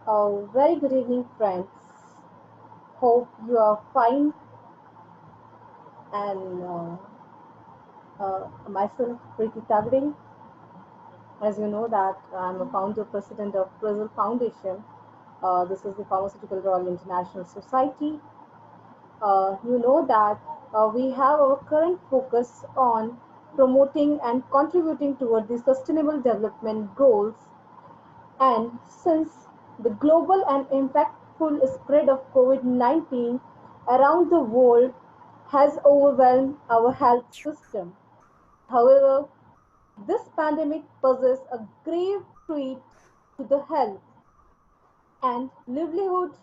Very good evening, friends. Hope you are fine. And myself, Preeti Tagre. As you know, that I'm a founder president of Brazil Foundation. This is the Pharmaceutical Royal International Society. You know that we have our current focus on promoting and contributing toward the Sustainable Development Goals. And since the global and impactful spread of COVID-19 around the world has overwhelmed our health system, however, this pandemic poses a grave threat to the health and livelihoods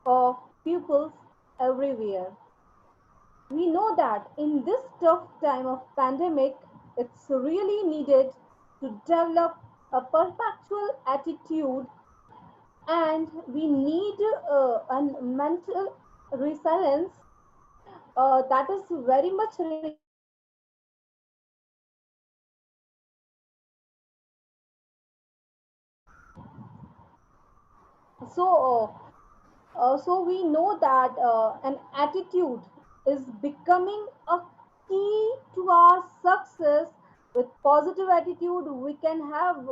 of peoples everywhere. We know that in this tough time of pandemic, it's really needed to develop a perpetual attitude, and we need a mental resilience that is very much required in this time of so we know that an attitude is becoming a key to our success. With positive attitude we can have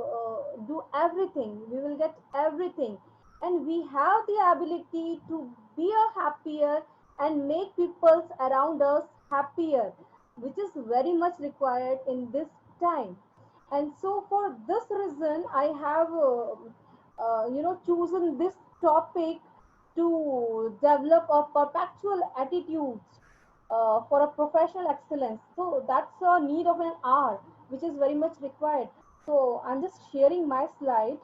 do everything, we will get everything, and we have the ability to be a happier and make people around us happier, which is very much required in this time. And so for this reason I have chosen this topic to develop a perpetual attitude for a professional excellence. So that's a need of an hour, which is very much required. So I'm just sharing my slide.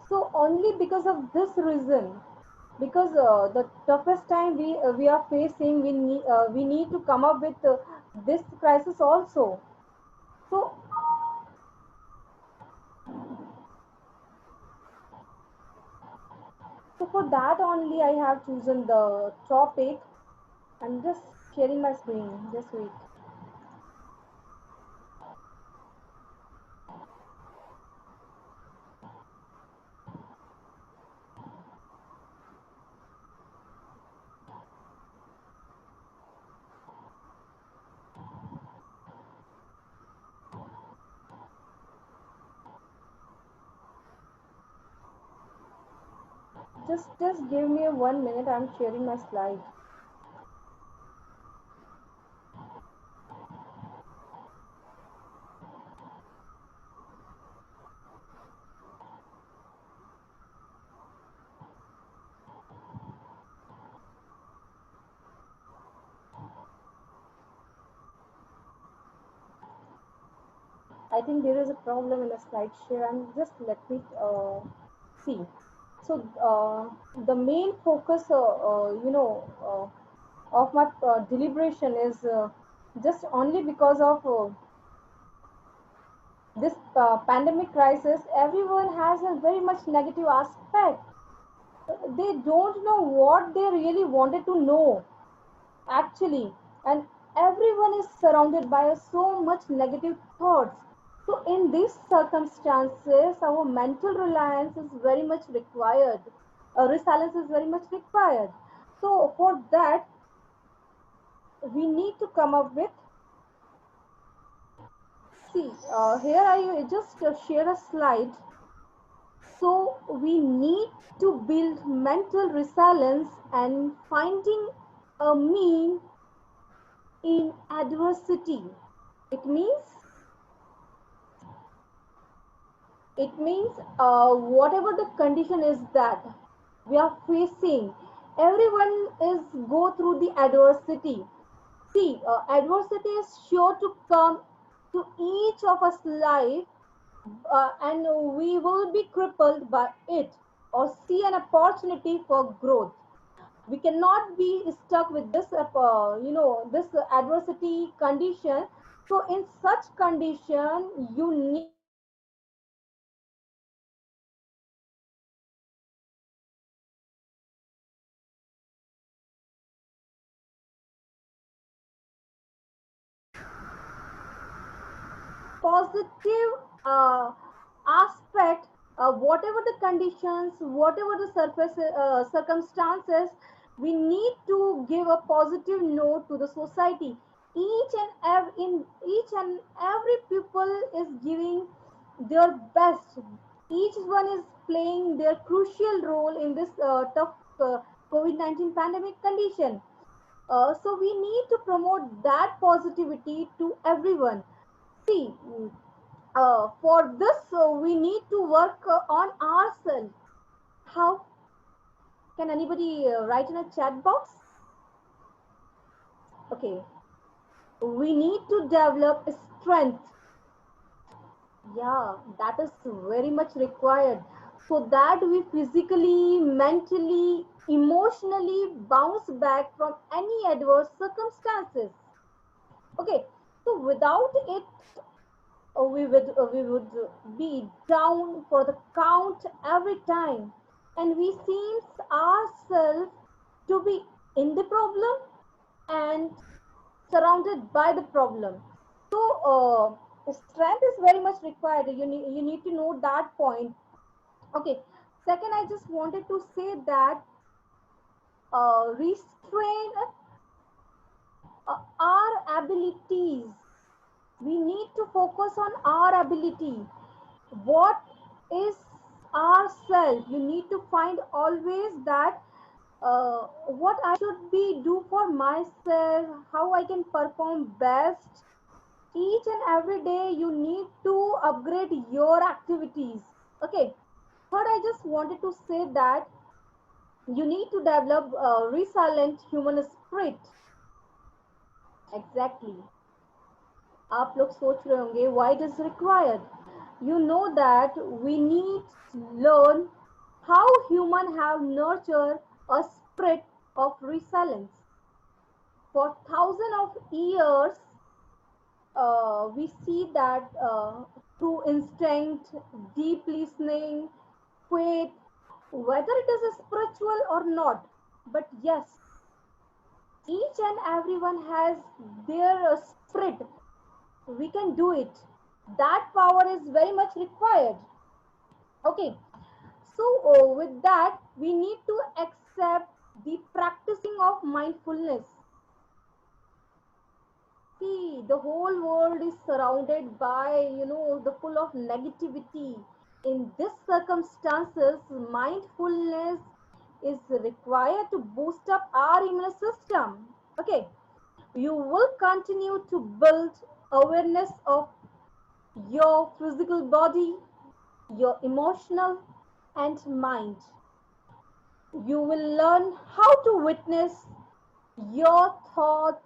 So only because of this reason, because the toughest time we are facing, we need to come up with this crisis also. So So for that only I have chosen the topic. I'm just sharing my screen. Just wait. Just give me 1 minute. I'm sharing my slide. I think there is a problem in the slide share, and just let me see. So the main focus, of my deliberation is just only because of this pandemic crisis. Everyone has a very much negative aspect. They don't know what they really wanted to know actually, and everyone is surrounded by so much negative thoughts. So in these circumstances our mental reliance is very much required, resilience is very much required. So for that we need to come up with, see, here I just share a slide. So we need to build mental resilience and finding a mean in adversity. It means whatever the condition is that we are facing, everyone is go through the adversity. See, adversity is sure to come to each of us life, and we will be crippled by it or see an opportunity for growth. We cannot be stuck with this this adversity condition. So in such condition, you need positive aspect, whatever the conditions, whatever the surface circumstances, we need to give a positive note to the society. In each and every people is giving their best. Each one is playing their crucial role in this tough COVID-19 pandemic condition. So we need to promote that positivity to everyone. See, for this, we need to work on ourselves. How can anybody write in a chat box? Okay, we need to develop strength. Yeah, that is very much required so that we physically, mentally, emotionally bounce back from any adverse circumstances. Okay, so without it, we would be down for the count every time, and we seems ourselves to be in the problem and surrounded by the problem. So strength is very much required. You need to know that point. Okay, second, I just wanted to say that restrain our abilities. We need to focus on our ability. What is ourself? You need to find always that what I should be do for myself, how I can perform best. Each and every day you need to upgrade your activities. Okay, third, I just wanted to say that you need to develop a resilient human spirit. Exactly. आप लोग सोच रहे होंगे why it is required. You know that we need to learn how human have nurtured a spirit of resilience. For thousands of years, we see that through instinct, deep listening, faith, whether it is a spiritual or not. But yes, each and everyone has their spirit. We can do it. That power is very much required. Okay, so with that, we need to accept the practicing of mindfulness. See, the whole world is surrounded by, the full of negativity. In these circumstances, mindfulness is required to boost up our immune system. Okay, you will continue to build awareness of your physical body, your emotional and mind. You will learn how to witness your thoughts,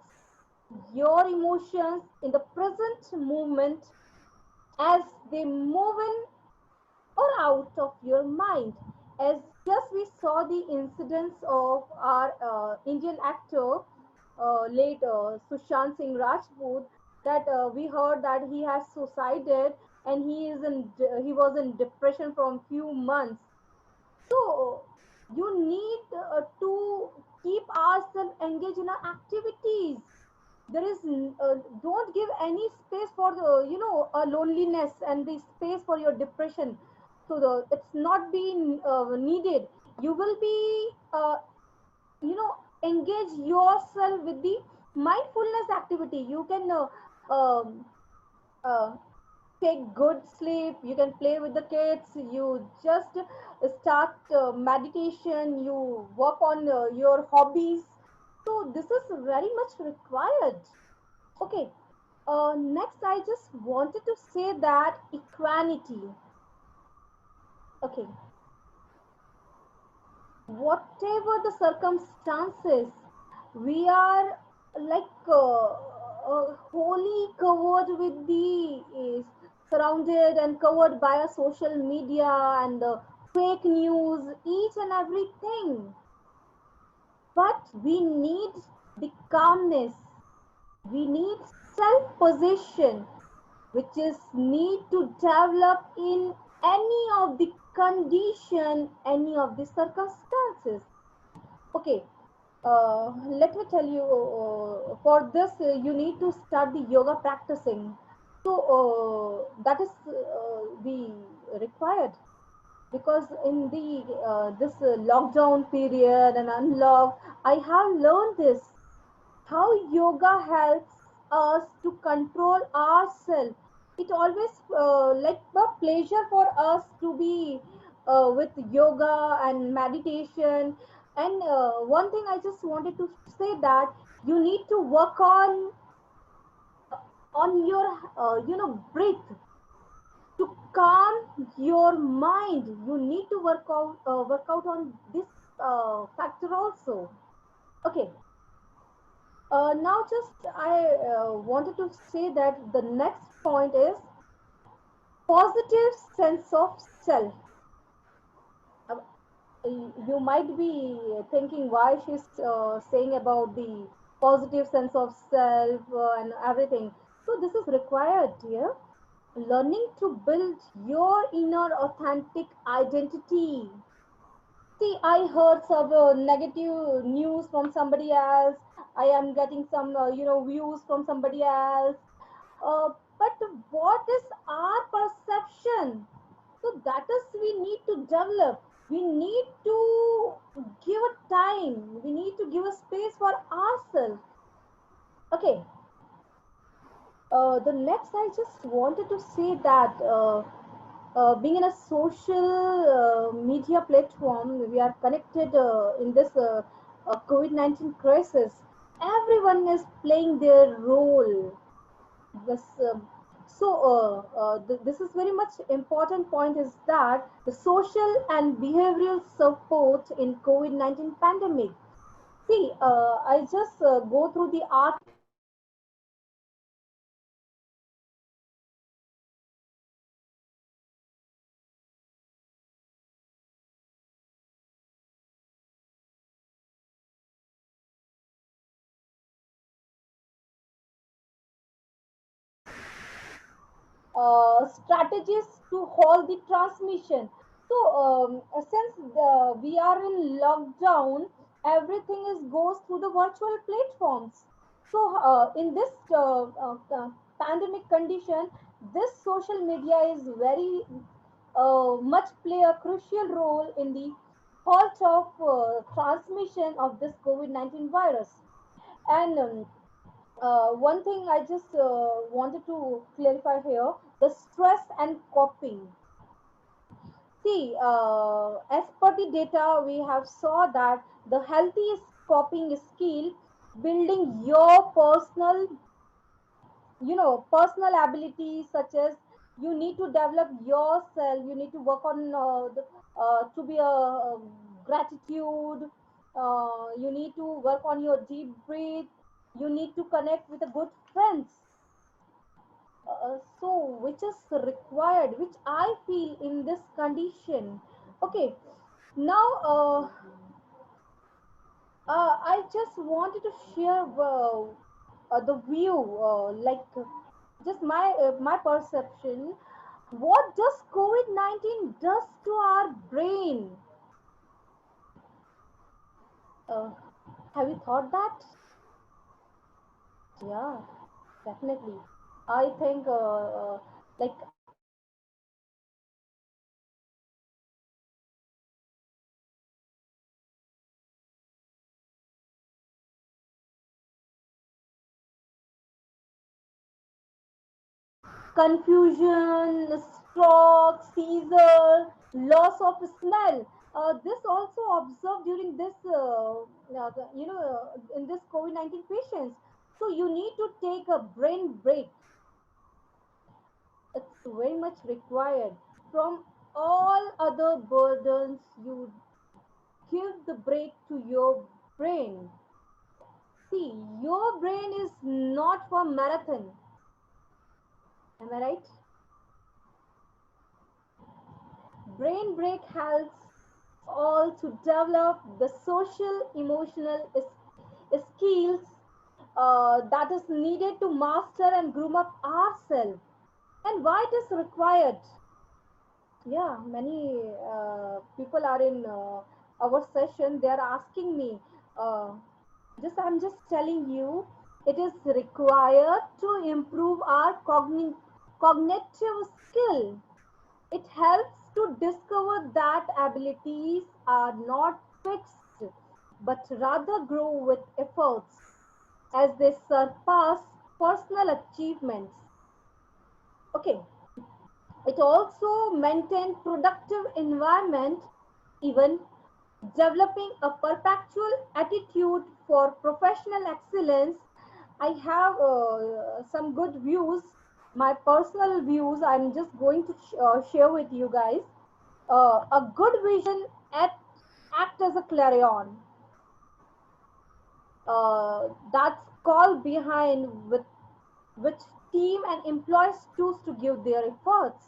your emotions in the present moment as they move in or out of your mind. As just we saw the incidents of our Indian actor, late Sushant Singh Rajput, that we heard that he has suicided and he was in depression from few months. So you need to keep ourselves engaged in our activities. There is don't give any space for the loneliness and the space for your depression. So it's not being needed. You will be engage yourself with the mindfulness activity. You can um, uh, take good sleep, you can play with the kids, you just start meditation, you work on your hobbies. So this is very much required. Okay, next I just wanted to say that equanimity. Okay, whatever the circumstances, we are like wholly covered with the surrounded and covered by a social media and fake news, each and everything. But we need the calmness, we need self possession which is need to develop in any of the condition, any of the circumstances. Okay, let me tell you, for this you need to start the yoga practicing. So that is the required, because in the this lockdown period and unlock, I have learned this, how yoga helps us to control ourselves. It always like a pleasure for us to be with yoga and meditation. And one thing I just wanted to say that you need to work on your breath to calm your mind. You need to work out on this factor also. Okay. Now, just I wanted to say that the next point is positive sense of self. Uh, you might be thinking why she's saying about the positive sense of self and everything. So this is required here. Learning to build your inner authentic identity. See, I heard some negative news from somebody else. I am getting some, views from somebody else. But what is our perception? So that is we need to develop. We need to give a time. We need to give a space for ourselves. Okay. The next, I just wanted to say that being in a social media platform, we are connected in this COVID-19 crisis. Everyone is playing their role. This, this is very much important point is that the social and behavioral support in COVID-19 pandemic. See, I just go through the article strategies to halt the transmission. So, since we are in lockdown, everything is goes through the virtual platforms. So, in this pandemic condition, this social media is very much play a crucial role in the halt of transmission of this COVID-19 virus. And one thing I just wanted to clarify here, the stress and coping. See, as per the data, we have saw that the healthiest coping skill, building your personal abilities, such as you need to develop yourself, you need to work on to be a gratitude, you need to work on your deep breath, you need to connect with the good friends. So which is required, which I feel in this condition. Okay, now I just wanted to share the view, just my perception. What does COVID-19 does to our brain? Uh, have you thought that? Yeah, definitely. I think like confusion, stroke, seizure, loss of smell. This also observed during this, in this COVID-19 patients. So you need to take a brain break. It's very much required. From all other burdens, you give the break to your brain. See, your brain is not for marathon. Am I right? Brain break helps all to develop the social emotional skills, that is needed to master and groom up ourselves, and why it is required. Yeah, many people are in our session. They are asking me. Uh, I'm just telling you, it is required to improve our cognitive skill. It helps to discover that abilities are not fixed, but rather grow with efforts as they surpass personal achievements. Okay, it also maintains productive environment, even developing a perpetual attitude for professional excellence. I have some good views, my personal views. I'm just going to share with you guys. A good vision act as a clarion that's called behind with which team and employees choose to give their efforts.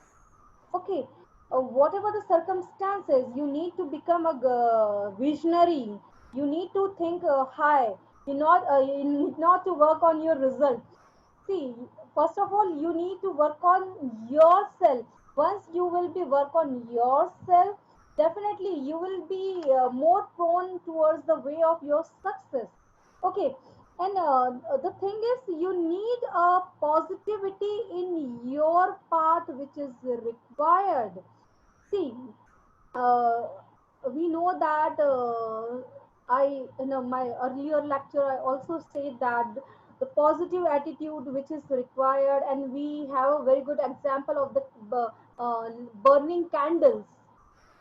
Okay, whatever the circumstances, you need to become a visionary. You need to think high. You need not to work on your results. See, first of all, you need to work on yourself. Once you will be work on yourself, definitely you will be more prone towards the way of your success. Okay, and the thing is, you need a positivity in your path which is required. See, uh, we know that I in my earlier lecture I also said that the positive attitude which is required, and we have a very good example of the burning candles.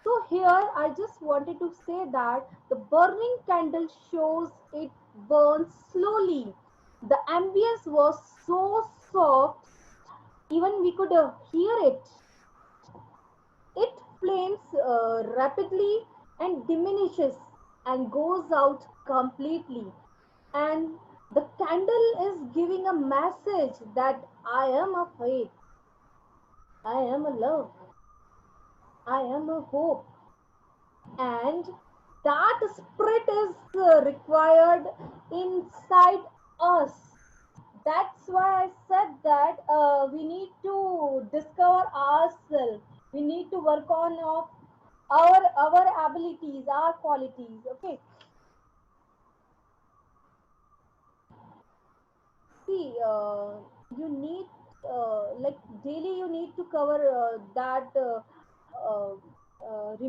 So here I just wanted to say that the burning candle shows it burns slowly. The ambience was so soft, even we could hear it. It flames rapidly and diminishes and goes out completely. And the candle is giving a message that I am a faith, I am a love, I am a hope. And that spirit is required inside us. That's why I said that we need to discover ourselves. We need to work on of our abilities, our qualities. Okay. See, you need like daily you need to cover that. Uh, you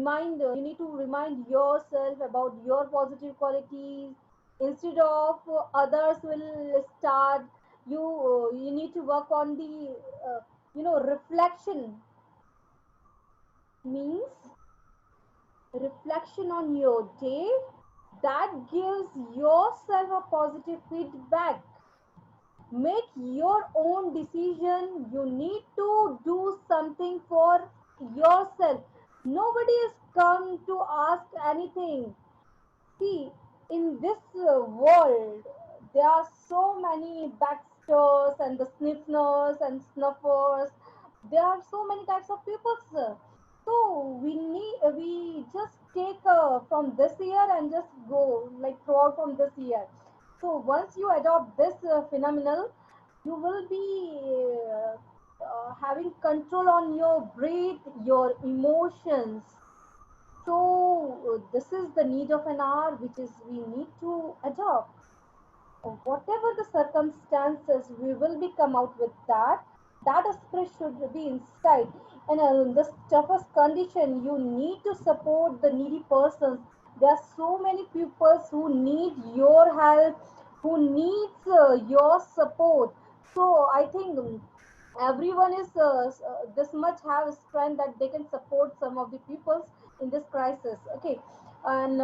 need to remind yourself about your positive qualities instead of others will start. You need to work on the reflection means reflection on your day that gives yourself a positive feedback. Make your own decision. You need to do something for yourself. Nobody is come to ask anything. See, in this world, there are so many backsters and the sniffers and snuffers. There are so many types of people, sir. So we just take from this year and just go like throughout from this year. So once you adopt this phenomenal, you will be having control on your breath, your emotions. So this is the need of an hour which is we need to adopt. Whatever the circumstances, we will be come out with that. That spirit should be inside. And in this toughest condition, you need to support the needy persons. There are so many people who need your help, who needs your support. So I think everyone is this much have strength that they can support some of the peoples in this crisis. Okay, and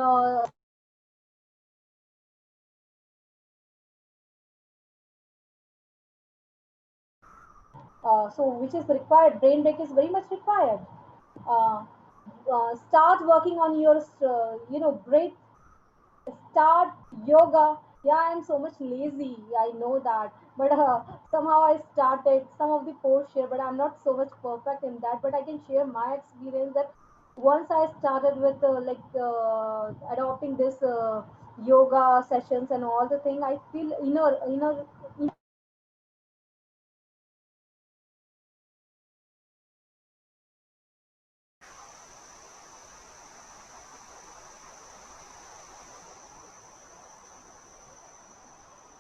so which is required. Brain break is very much required. Uh, Start working on your breath. Start yoga. Yeah, I'm so much lazy. I know that, but somehow I started some of the posts share, but I'm not so much perfect in that. But I can share my experience that once I started with adopting this. yoga sessions and all the thing, I feel inner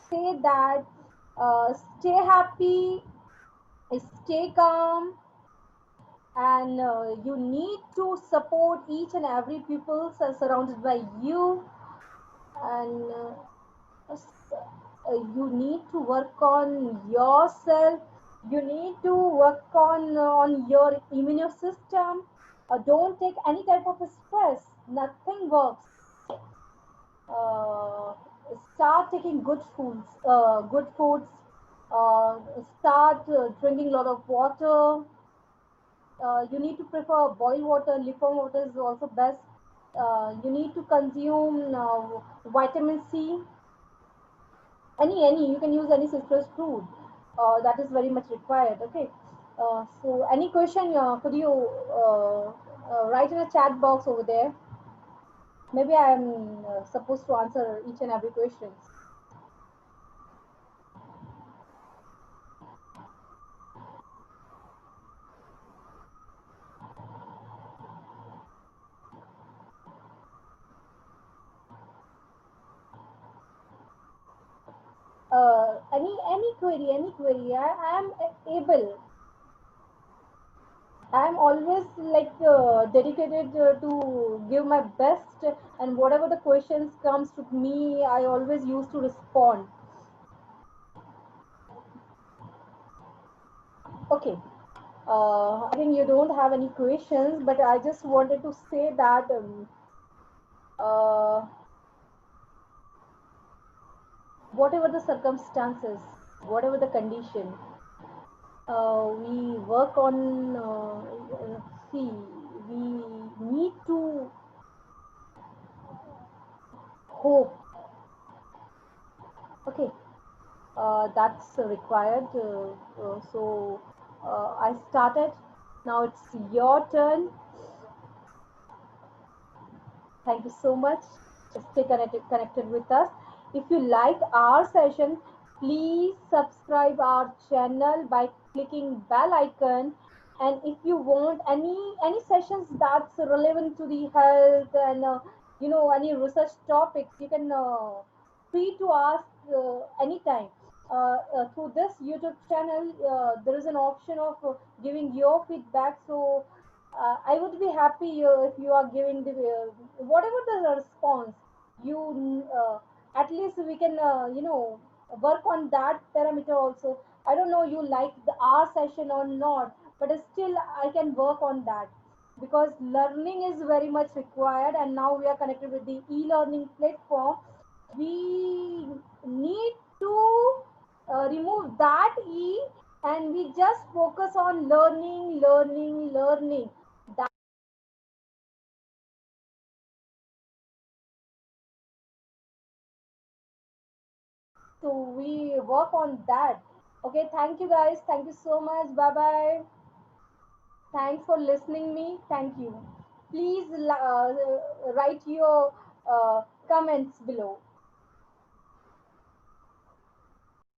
say that stay happy, stay calm, and you need to support each and every people surrounded by you, and you need to work on yourself. You need to work on your immune system. Don't take any type of stress, nothing works. uh, Start taking good foods. Start drinking a lot of water. You need to prefer boiled water. Lukewarm water is also best. You need to consume vitamin C. Any you can use any citrus fruit. That is very much required. Okay. So any question could you write in a chat box over there? Maybe I'm supposed to answer each and every question. Any query. I am able. I am always like dedicated to give my best, and whatever the questions comes to me, I always used to respond. Okay. I think you don't have any questions, but I just wanted to say that uh, whatever the circumstances, whatever the condition, we work on. See, we need to hope. Okay, that's required. I started. Now it's your turn. Thank you so much. Stay connected with us. If you like our session, please subscribe our channel by clicking bell icon. And if you want any sessions that's relevant to the health and any research topics, you can free to ask anytime. Through this YouTube channel, there is an option of giving your feedback. So I would be happy if you are giving the whatever the response you at least we can work on that parameter also. I don't know you like the R session or not, but still I can work on that because learning is very much required, and now we are connected with the e-learning platform. We need to remove that e, and we just focus on learning. So we work on that. Okay, thank you guys. Thank you so much. Bye bye. Thanks for listening me. Thank you. Please write your comments below.